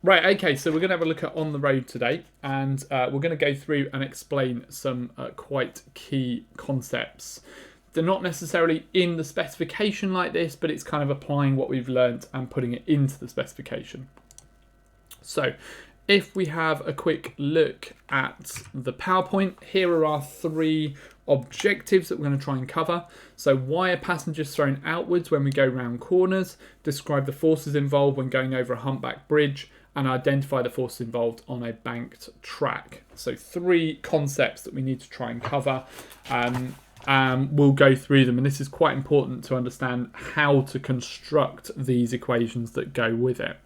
Right, okay, so we're going to have a look at On the Road today, and we're going to go through and explain some quite key concepts. They're not necessarily in the specification like this, but it's kind of applying what we've learnt and putting it into the specification. So, if we have a quick look at the PowerPoint, here are our three objectives that we're going to try and cover. So, why are passengers thrown outwards when we go round corners? Describe the forces involved when going over a humpback bridge, and identify the forces involved on a banked track. So, three concepts that we need to try and cover. We'll go through them, and this is quite important to understand how to construct these equations that go with it.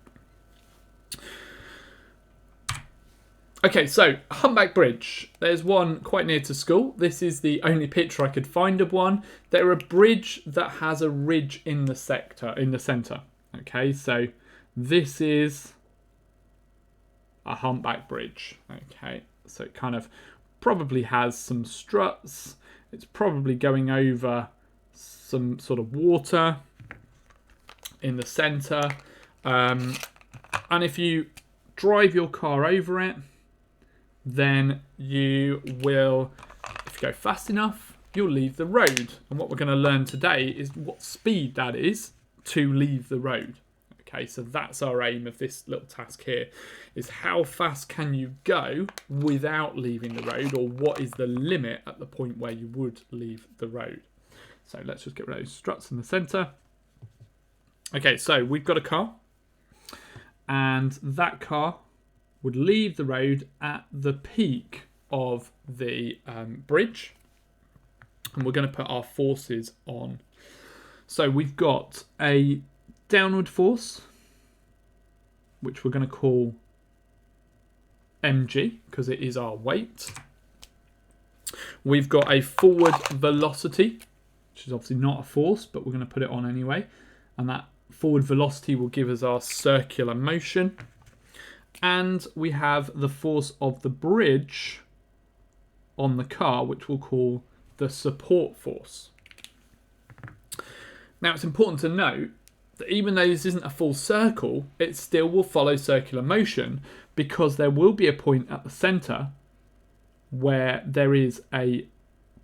Okay, so Humpback Bridge. There's one quite near to school. This is the only picture I could find of one. They're a bridge that has a ridge in the centre. Okay, so this is a humpback bridge. Okay, so it kind of probably has some struts. It's probably going over some sort of water in the centre. And if you drive your car over it, then you will, if you go fast enough, you'll leave the road. And what we're going to learn today is what speed that is to leave the road. Okay, so that's our aim of this little task here, is how fast can you go without leaving the road, or what is the limit at the point where you would leave the road. So let's just get rid of those struts in the centre. Okay, so we've got a car, and that car would leave the road at the peak of the bridge, and we're going to put our forces on. So we've got a downward force, which we're going to call mg because it is our weight. We've got a forward velocity, which is obviously not a force, but we're going to put it on anyway, and that forward velocity will give us our circular motion. And we have the force of the bridge on the car, which we'll call the support force. Now, it's important to note that even though this isn't a full circle, it still will follow circular motion, because there will be a point at the centre where there is a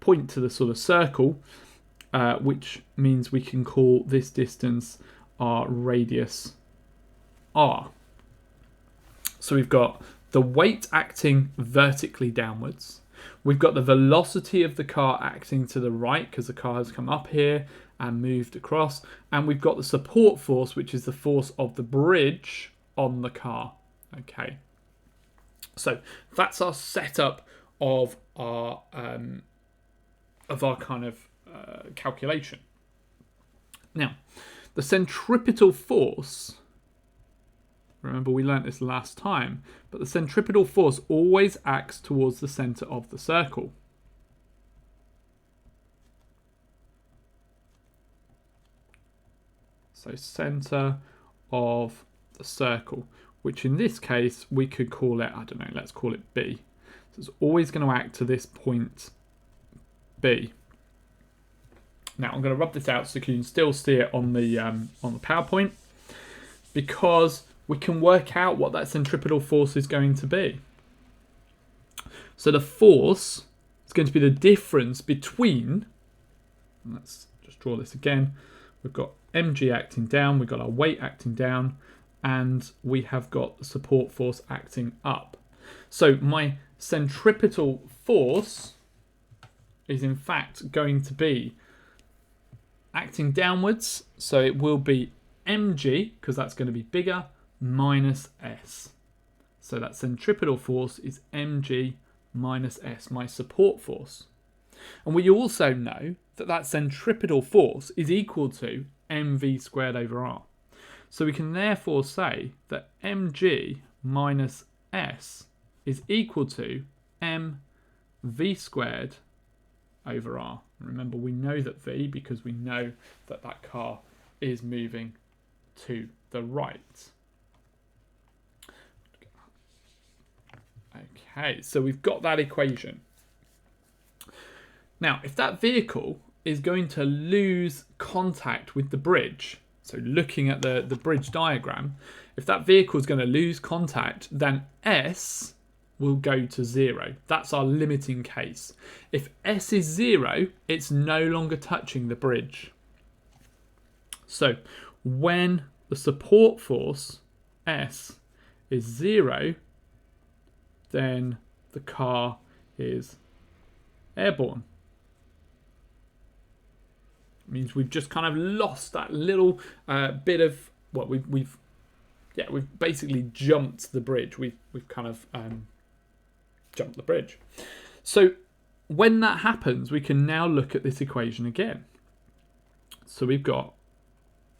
point to the sort of circle, which means we can call this distance our radius r. So we've got the weight acting vertically downwards. We've got the velocity of the car acting to the right, because the car has come up here and moved across. And we've got the support force, which is the force of the bridge on the car. Okay. So that's our setup of our kind of calculation. Now, the centripetal force, remember we learnt this last time, but the centripetal force always acts towards the centre of the circle. So centre of the circle, which in this case we could call it, I don't know, let's call it B. So it's always going to act to this point B. Now I'm going to rub this out so you can still see it on the PowerPoint, because we can work out what that centripetal force is going to be. So the force is going to be the difference between, let's just draw this again, we've got mg acting down, we've got our weight acting down, and we have got the support force acting up. So my centripetal force is in fact going to be acting downwards, so it will be mg, because that's going to be bigger, minus s. So that centripetal force is mg minus s, my support force. And we also know that that centripetal force is equal to mv squared over r. So we can therefore say that mg minus s is equal to mv squared over r. And remember, we know that v, because we know that that car is moving to the right. Okay, so we've got that equation. Now, if that vehicle is going to lose contact with the bridge, So looking at the bridge diagram, if that vehicle is going to lose contact, then S will go to 0. That's our limiting case. If S is 0, it's no longer touching the bridge. So when the support force, S, is 0, then the car is airborne. It means we've just kind of lost that little bit of, well, we've basically jumped the bridge. We've kind of jumped the bridge. So when that happens, we can now look at this equation again. So we've got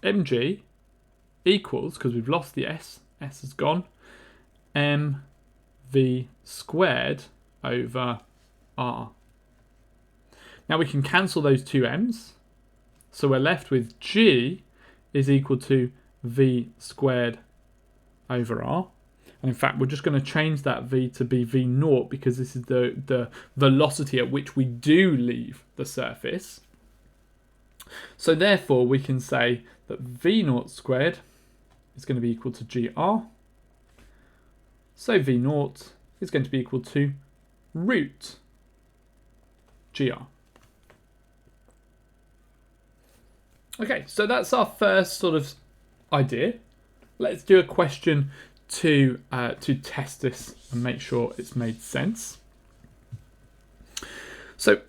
mg equals, because we've lost the s has gone, mv squared over r. Now we can cancel those two m's. So we're left with g is equal to v squared over r. And in fact, we're just going to change that v to be v naught because this is the velocity at which we do leave the surface. So therefore, we can say that v naught squared is going to be equal to gr. So v naught is going to be equal to root gr. Okay, so that's our first sort of idea. Let's do a question to test this and make sure it's made sense. So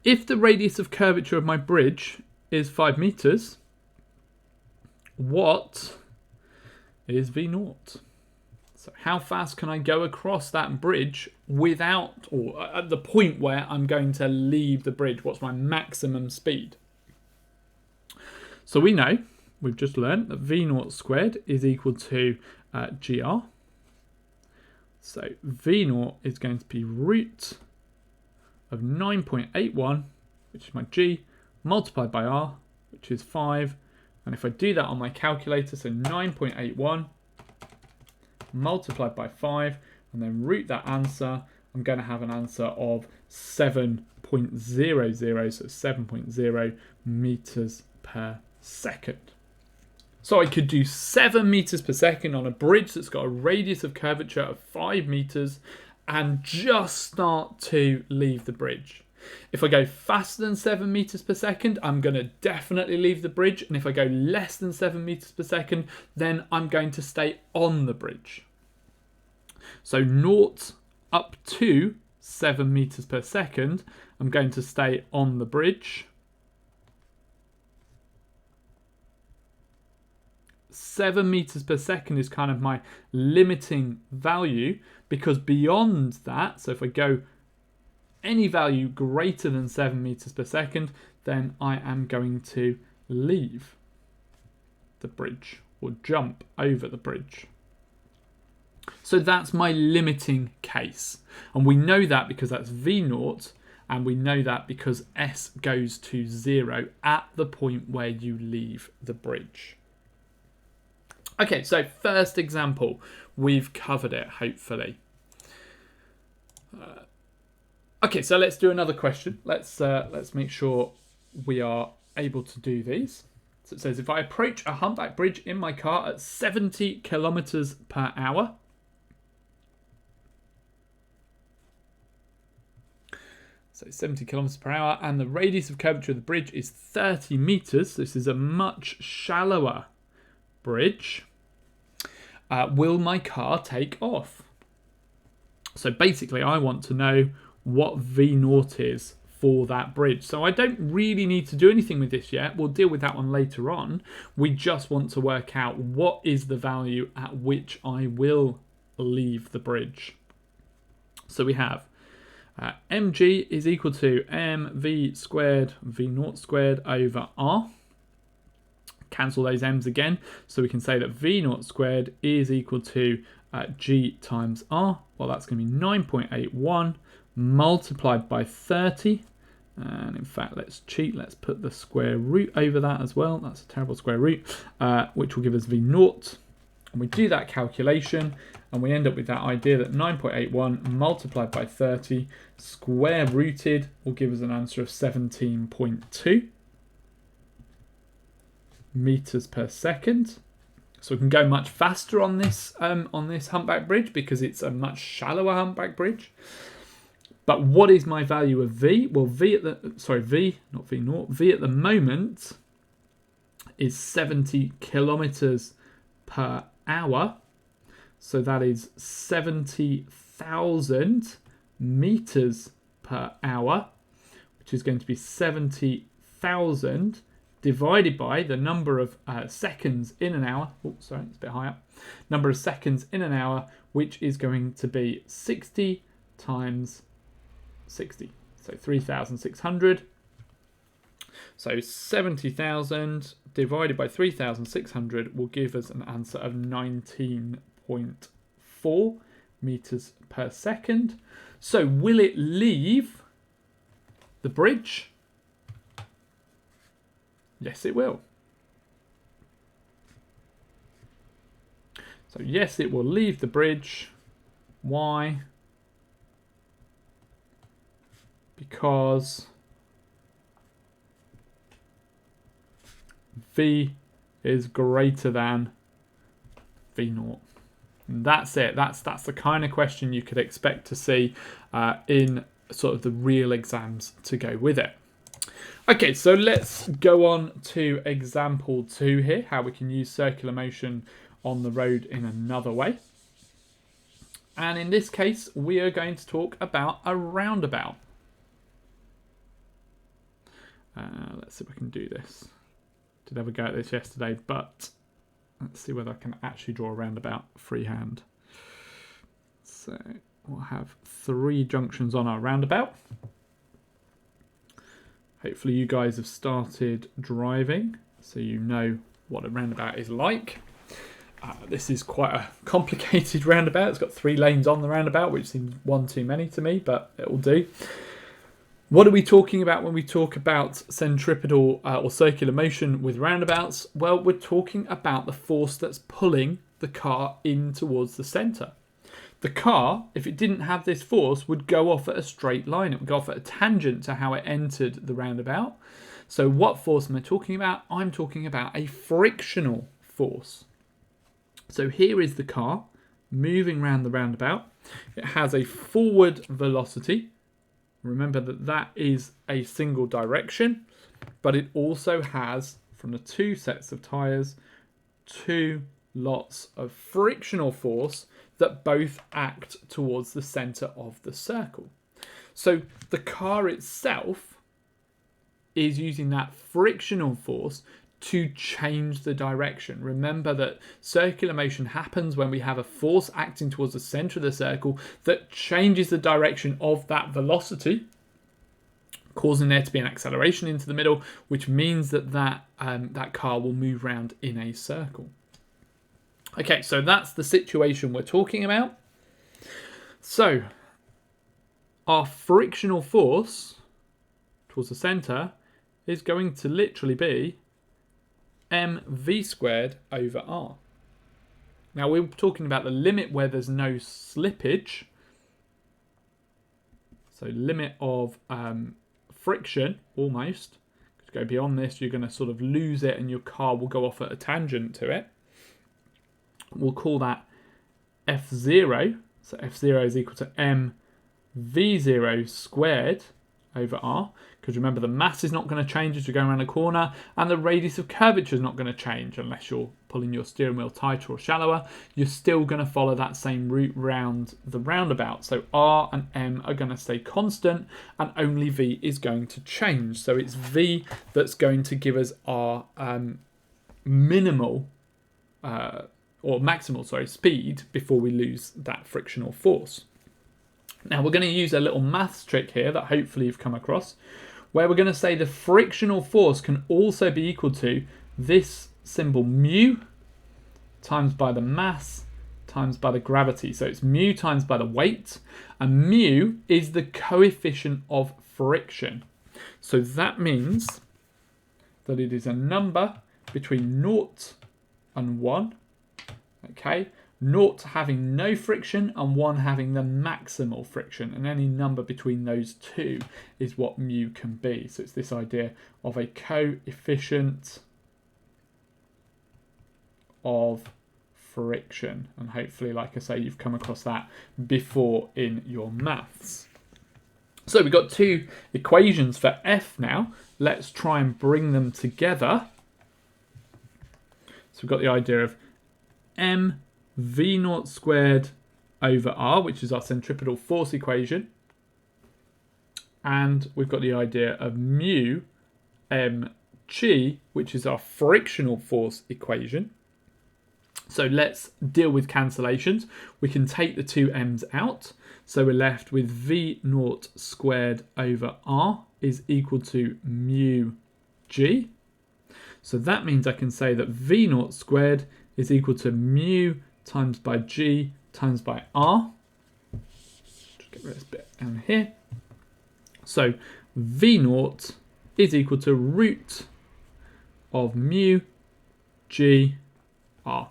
if the radius of curvature of my bridge is 5 meters, what is v naught? So how fast can I go across that bridge without, or at the point where I'm going to leave the bridge? What's my maximum speed? So we know, we've just learned that v naught squared is equal to gr. So v naught is going to be root of 9.81, which is my g, multiplied by r, which is 5. And if I do that on my calculator, so 9.81 multiplied by 5, and then root that answer, I'm going to have an answer of 7.00, so 7.0 meters per second. So I could do 7 meters per second on a bridge that's got a radius of curvature of 5 meters and just start to leave the bridge. If I go faster than 7 meters per second, I'm going to definitely leave the bridge. And if I go less than 7 meters per second, then I'm going to stay on the bridge. So 0 up to 7 meters per second, I'm going to stay on the bridge. 7 meters per second is kind of my limiting value, because beyond that, so if I go any value greater than 7 meters per second, then I am going to leave the bridge or jump over the bridge. So that's my limiting case. And we know that because that's v naught, and we know that because s goes to 0 at the point where you leave the bridge. Okay, so first example, we've covered it, hopefully. Okay, so let's do another question. Let's make sure we are able to do these. So it says, if I approach a humpback bridge in my car at 70 kilometers per hour, so 70 kilometers per hour, and the radius of curvature of the bridge is 30 meters, this is a much shallower bridge, will my car take off? So basically I want to know what v naught is for that bridge. So I don't really need to do anything with this yet. We'll deal with that one later on. We just want to work out what is the value at which I will leave the bridge. So we have mg is equal to mv squared v naught squared over r. Cancel those m's again, so we can say that v naught squared is equal to g times r. Well, that's going to be 9.81 multiplied by 30. And in fact, let's cheat. Let's put the square root over that as well. That's a terrible square root, which will give us v naught. And we do that calculation, and we end up with that idea that 9.81 multiplied by 30 square rooted will give us an answer of 17.2. meters per second. So we can go much faster on this humpback bridge because it's a much shallower humpback bridge. But what is my value of v? Well, v at the moment is 70 kilometers per hour. So that is 70,000 meters per hour, which is going to be 70,000 divided by the number of seconds in an hour. Oh, sorry, it's a bit high up. Number of seconds in an hour, which is going to be 60 times 60. So 3,600. So 70,000 divided by 3,600 will give us an answer of 19.4 meters per second. So will it leave the bridge? Yes, it will. So yes, it will leave the bridge. Why? Because V is greater than V0. And that's it. That's the kind of question you could expect to see in sort of the real exams to go with it. Okay, so let's go on to example 2 here, how we can use circular motion on the road in another way. And in this case, we are going to talk about a roundabout. Let's see if I can do this. Did have a go at this yesterday, but let's see whether I can actually draw a roundabout freehand. So we'll have 3 junctions on our roundabout. Hopefully you guys have started driving, so you know what a roundabout is like. This is quite a complicated roundabout. It's got 3 lanes on the roundabout, which seems one too many to me, but it will do. What are we talking about when we talk about centripetal or circular motion with roundabouts? Well, we're talking about the force that's pulling the car in towards the centre. The car, if it didn't have this force, would go off at a straight line. It would go off at a tangent to how it entered the roundabout. So what force am I talking about? I'm talking about a frictional force. So here is the car moving around the roundabout. It has a forward velocity. Remember that is a single direction, but it also has, from the 2 sets of tyres, 2 lots of frictional force that both act towards the centre of the circle. So the car itself is using that frictional force to change the direction. Remember that circular motion happens when we have a force acting towards the centre of the circle that changes the direction of that velocity, causing there to be an acceleration into the middle, which means that car will move around in a circle. Okay, so that's the situation we're talking about. So our frictional force towards the centre is going to literally be mv squared over r. Now we're talking about the limit where there's no slippage. So limit of friction, almost. To go beyond this, you're going to sort of lose it and your car will go off at a tangent to it. We'll call that F0. So F0 is equal to mv0 squared over r. Because remember, the mass is not going to change as you're going around a corner, and the radius of curvature is not going to change unless you're pulling your steering wheel tighter or shallower. You're still going to follow that same route round the roundabout. So r and m are going to stay constant, and only v is going to change. So it's v that's going to give us our maximal speed before we lose that frictional force. Now we're going to use a little maths trick here that hopefully you've come across, where we're going to say the frictional force can also be equal to this symbol mu times by the mass times by the gravity. So it's mu times by the weight, and mu is the coefficient of friction. So that means that it is a number between 0 and 1. Okay, 0 having no friction and 1 having the maximal friction, and any number between those two is what mu can be. So it's this idea of a coefficient of friction. And hopefully, like I say, you've come across that before in your maths. So we've got two equations for F now. Let's try and bring them together. So we've got the idea of mv0 squared over r, which is our centripetal force equation. And we've got the idea of mu mg, which is our frictional force equation. So let's deal with cancellations. We can take the two m's out. So we're left with v0 squared over r is equal to mu g. So that means I can say that v0 squared is equal to mu times by g times by r. Just get rid of this bit down here. So v0 is equal to root of mu g r.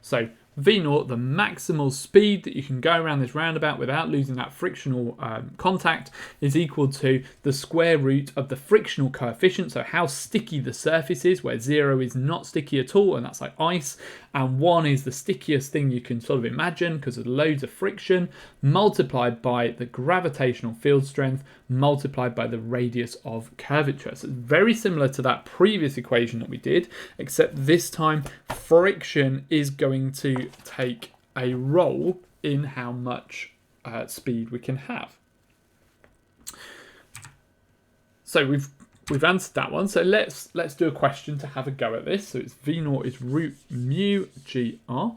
So v0, the maximal speed that you can go around this roundabout without losing that frictional contact, is equal to the square root of the frictional coefficient, so how sticky the surface is, where 0 is not sticky at all, and that's like ice, and 1 is the stickiest thing you can sort of imagine because of loads of friction, multiplied by the gravitational field strength, multiplied by the radius of curvature. So it's very similar to that previous equation that we did, except this time friction is going to take a role in how much speed we can have. So we've answered that one. So let's do a question to have a go at this. So it's v0 is root mu gr.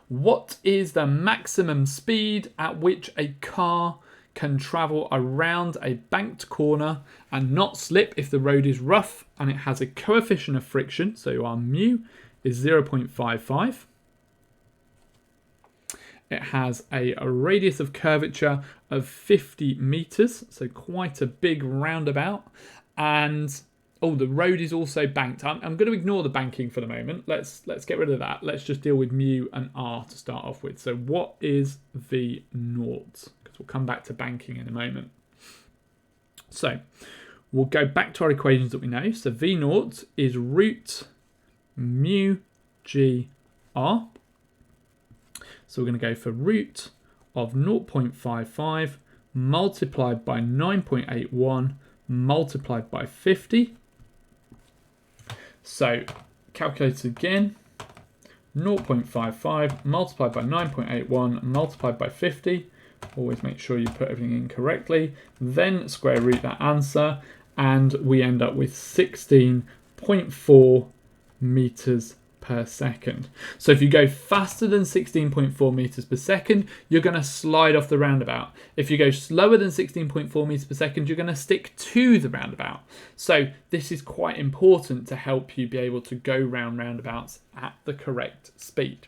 What is the maximum speed at which a car can travel around a banked corner and not slip if the road is rough and it has a coefficient of friction? So our mu is 0.55. It has a radius of curvature of 50 meters, so quite a big roundabout. And the road is also banked. I'm going to ignore the banking for the moment. Let's get rid of that. Let's just deal with mu and r to start off with. So what is v0? Because we'll come back to banking in a moment. So we'll go back to our equations that we know. So v0 is root mu g r. So we're going to go for root of 0.55 multiplied by 9.81 multiplied by 50. So calculate again. 0.55 multiplied by 9.81 multiplied by 50. Always make sure you put everything in correctly. Then square root that answer, and we end up with 16.4 meters per second. So if you go faster than 16.4 meters per second, you're going to slide off the roundabout. If you go slower than 16.4 meters per second, you're going to stick to the roundabout. So this is quite important to help you be able to go round roundabouts at the correct speed.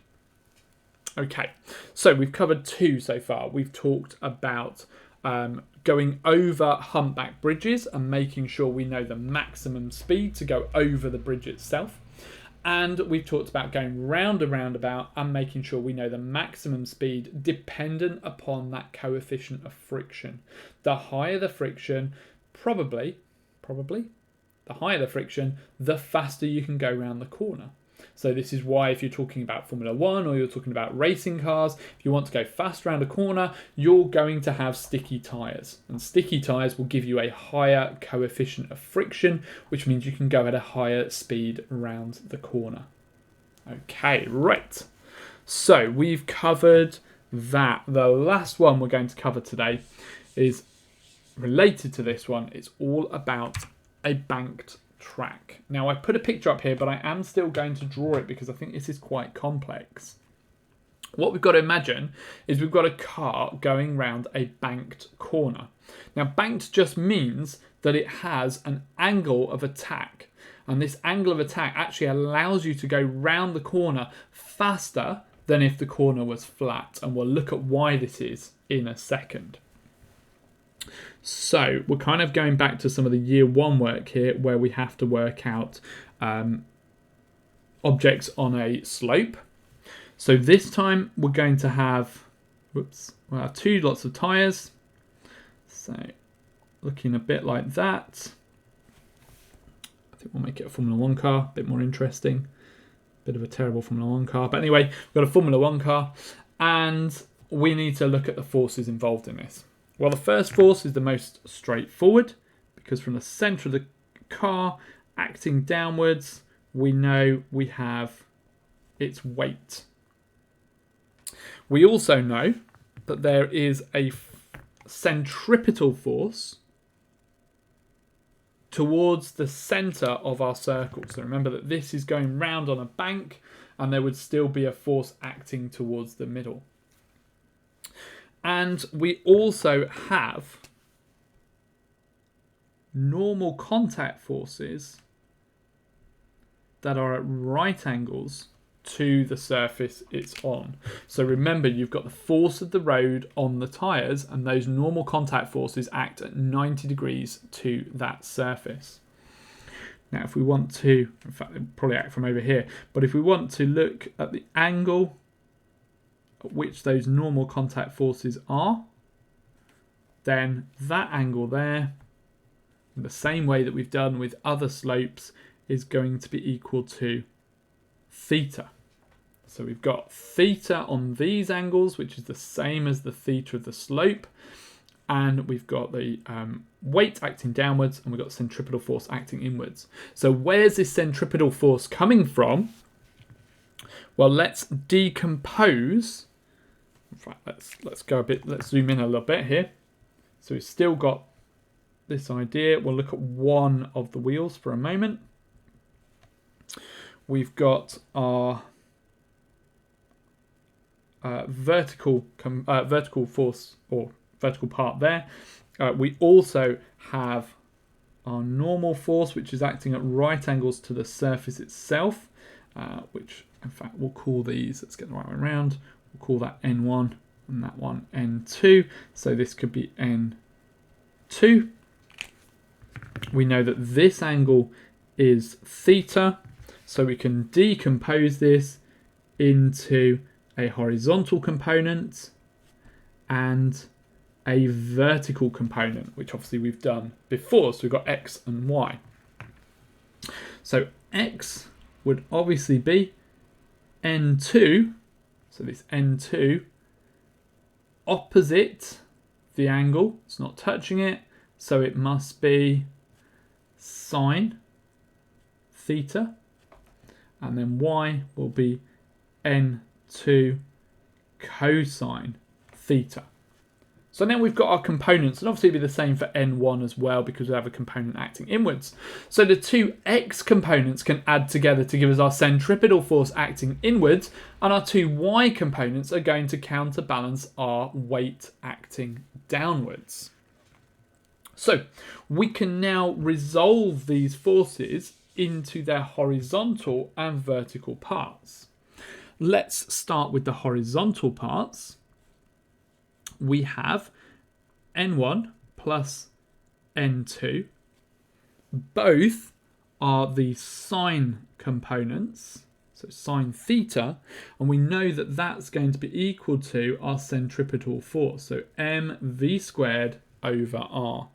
Okay, so we've covered two so far. We've talked about going over humpback bridges and making sure we know the maximum speed to go over the bridge itself. And we've talked about going round a roundabout and making sure we know the maximum speed dependent upon that coefficient of friction. The higher the friction, probably, the higher the friction, the faster you can go around the corner. So this is why if you're talking about Formula 1 or you're talking about racing cars, if you want to go fast around a corner, you're going to have sticky tyres. And sticky tyres will give you a higher coefficient of friction, which means you can go at a higher speed around the corner. Okay, right. So we've covered that. The last one we're going to cover today is related to this one. It's all about a banked track. Now I put a picture up here, but I am still going to draw it because I think this is quite complex. What we've got to imagine is we've got a car going round a banked corner. Now banked just means that it has an angle of attack, and this angle of attack actually allows you to go round the corner faster than if the corner was flat, and we'll look at why this is in a second. So we're kind of going back to some of the year one work here where we have to work out objects on a slope. So this time we're going to have, we'll have two lots of tyres. So looking a bit like that. I think we'll make it a Formula 1 car, a bit more interesting. Bit of a terrible Formula 1 car. But anyway, we've got a Formula 1 car, and we need to look at the forces involved in this. Well, the first force is the most straightforward, because from the centre of the car acting downwards, we know we have its weight. We also know that there is a centripetal force towards the centre of our circle. So remember that this is going round on a bank, and there would still be a force acting towards the middle. And we also have normal contact forces that are at right angles to the surface it's on. So remember, you've got the force of the road on the tyres, and those normal contact forces act at 90 degrees to that surface. Now, if we want to, in fact, they'll probably act from over here, but if we want to look at the angle at which those normal contact forces are, then that angle there, in the same way that we've done with other slopes, is going to be equal to theta. So we've got theta on these angles, which is the same as the theta of the slope, and we've got the weight acting downwards, and we've got centripetal force acting inwards. So where's this centripetal force coming from? Well, let's decompose. In fact, let's go a bit. Let's zoom in a little bit here. So we've still got this idea. We'll look at one of the wheels for a moment. We've got our vertical force, or vertical part there. We also have our normal force, which is acting at right angles to the surface itself, which in fact we'll call these, let's get the right way around, we'll call that N1 and that one N2. So this could be N2. We know that this angle is theta, so we can decompose this into a horizontal component and a vertical component, which obviously we've done before. So we've got X and Y. So X would obviously be N2, so this N2 opposite the angle, it's not touching it, so it must be sine theta, and then Y will be N2 cosine theta. So now we've got our components, and obviously it'll be the same for N1 as well, because we have a component acting inwards. So the two X components can add together to give us our centripetal force acting inwards, and our two Y components are going to counterbalance our weight acting downwards. So we can now resolve these forces into their horizontal and vertical parts. Let's start with the horizontal parts. We have N1 plus N2. Both are the sine components, so sine theta, and we know that that's going to be equal to our centripetal force, so mv squared over r.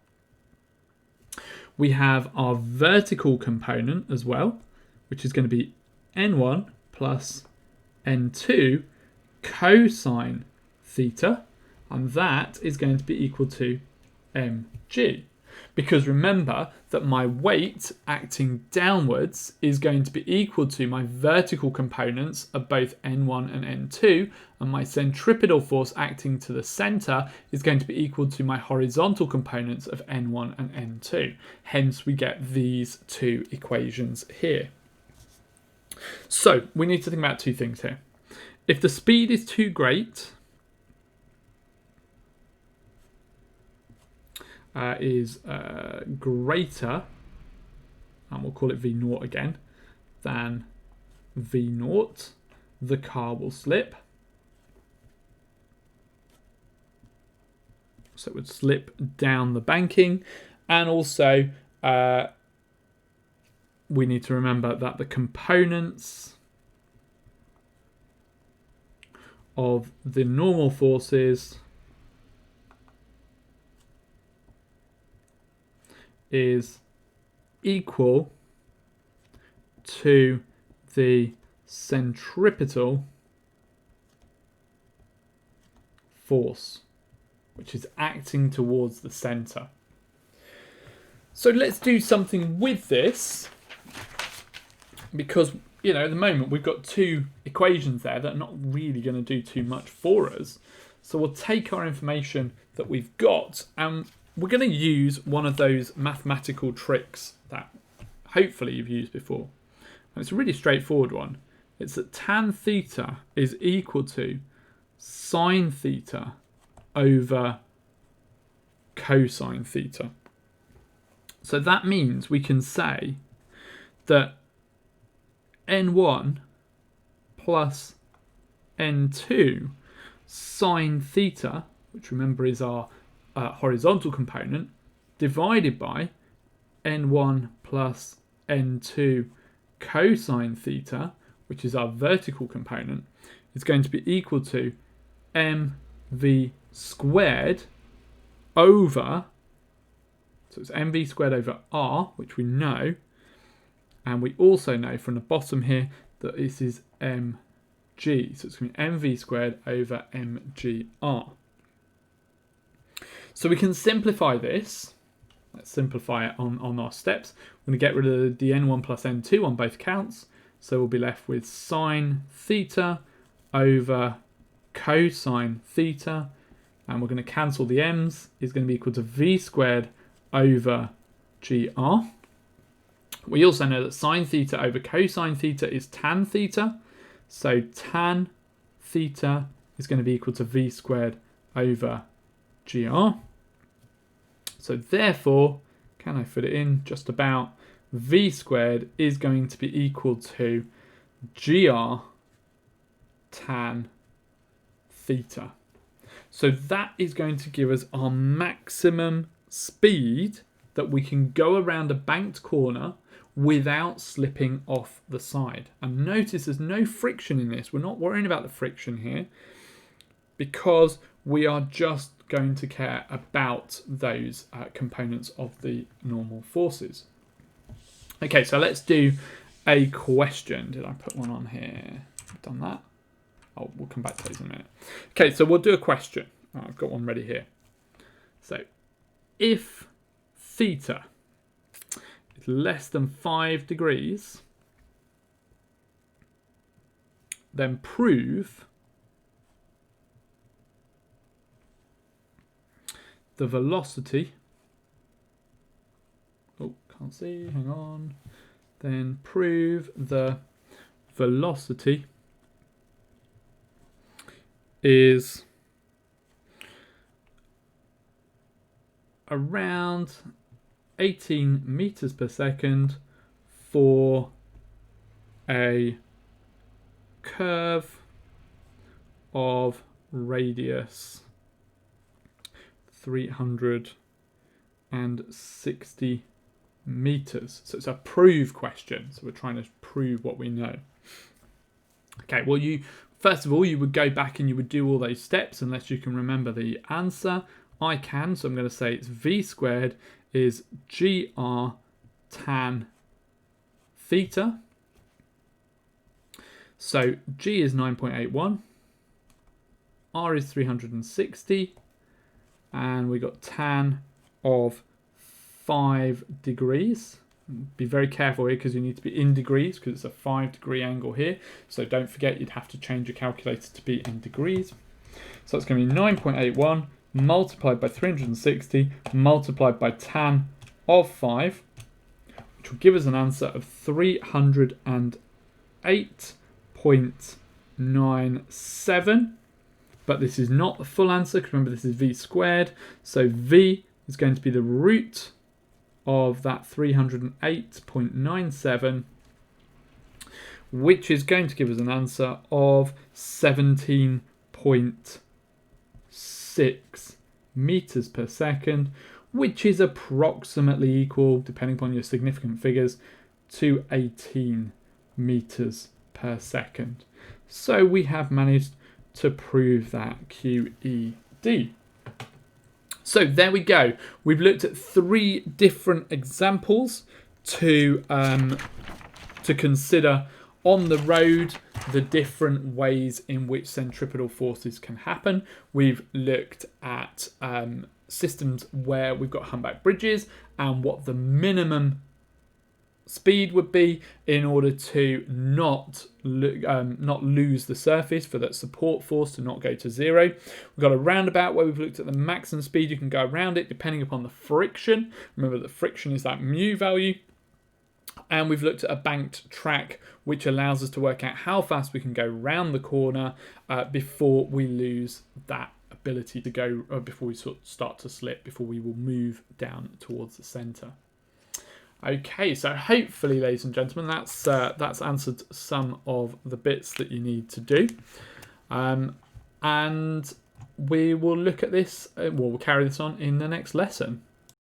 We have our vertical component as well, which is going to be N1 plus N2 cosine theta, and that is going to be equal to mg. Because remember that my weight acting downwards is going to be equal to my vertical components of both N1 and N2, and my centripetal force acting to the centre is going to be equal to my horizontal components of N1 and N2. Hence we get these two equations here. So we need to think about two things here. If the speed is too great, greater, and we'll call it V0 again, than V0, the car will slip. So it would slip down the banking, and also we need to remember that the components of the normal forces is equal to the centripetal force, which is acting towards the centre. So let's do something with this, because, you know, at the moment we've got two equations there that are not really going to do too much for us. So we'll take our information that we've got and we're going to use one of those mathematical tricks that hopefully you've used before. And it's a really straightforward one. It's that tan theta is equal to sine theta over cosine theta. So that means we can say that n1 plus n2 sine theta, which remember is our horizontal component, divided by n1 plus n2 cosine theta, which is our vertical component, is going to be equal to mv squared over, so it's mv squared over r, which we know, and we also know from the bottom here that this is mg, so it's going to be mv squared over mgr. So we can simplify this. Let's simplify it on our steps. We're going to get rid of the n1 plus n2 on both counts. So we'll be left with sine theta over cosine theta. And we're going to cancel the m's. Is going to be equal to v squared over gr. We also know that sine theta over cosine theta is tan theta. So tan theta is going to be equal to v squared over gr. So therefore, can I fit it in just about, v squared is going to be equal to gr tan theta. So that is going to give us our maximum speed that we can go around a banked corner without slipping off the side. And notice there's no friction in this. We're not worrying about the friction here because we are just going to care about those components of the normal forces. Okay, so let's do a question. Did I put one on here? I've done that. Oh, we'll come back to those in a minute. Okay, so we'll do a question. Oh, I've got one ready here. So, if theta is less than 5 degrees, then prove the velocity, oh, can't see, hang on, then prove the velocity is around 18 meters per second for a curve of radius 360 meters. So it's a prove question. So we're trying to prove what we know. Okay, well, first of all, you would go back and you would do all those steps unless you can remember the answer. I can, so I'm going to say it's v squared is gr tan theta. So g is 9.81, r is 360, and we got tan of 5 degrees. Be very careful here because you need to be in degrees because it's a 5-degree angle here. So don't forget you'd have to change your calculator to be in degrees. So it's going to be 9.81 multiplied by 360 multiplied by tan of 5, which will give us an answer of 308.97. But this is not the full answer because remember this is v squared. So v is going to be the root of that 308.97, which is going to give us an answer of 17.6 meters per second, which is approximately equal, depending upon your significant figures, to 18 meters per second. So we have managed to prove that QED. So there we go. We've looked at 3 different examples to consider on the road, the different ways in which centripetal forces can happen. We've looked at systems where we've got humpback bridges and what the minimum speed would be in order to not lose the surface, for that support force to not go to zero. We've got a roundabout where we've looked at the maximum speed you can go around it depending upon the friction. Remember that friction is that mu value. And we've looked at a banked track, which allows us to work out how fast we can go round the corner before we lose that ability to go, before we sort of start to slip, before we will move down towards the centre. Okay, so hopefully, ladies and gentlemen, that's answered some of the bits that you need to do. And we will look at this, we'll carry this on in the next lesson.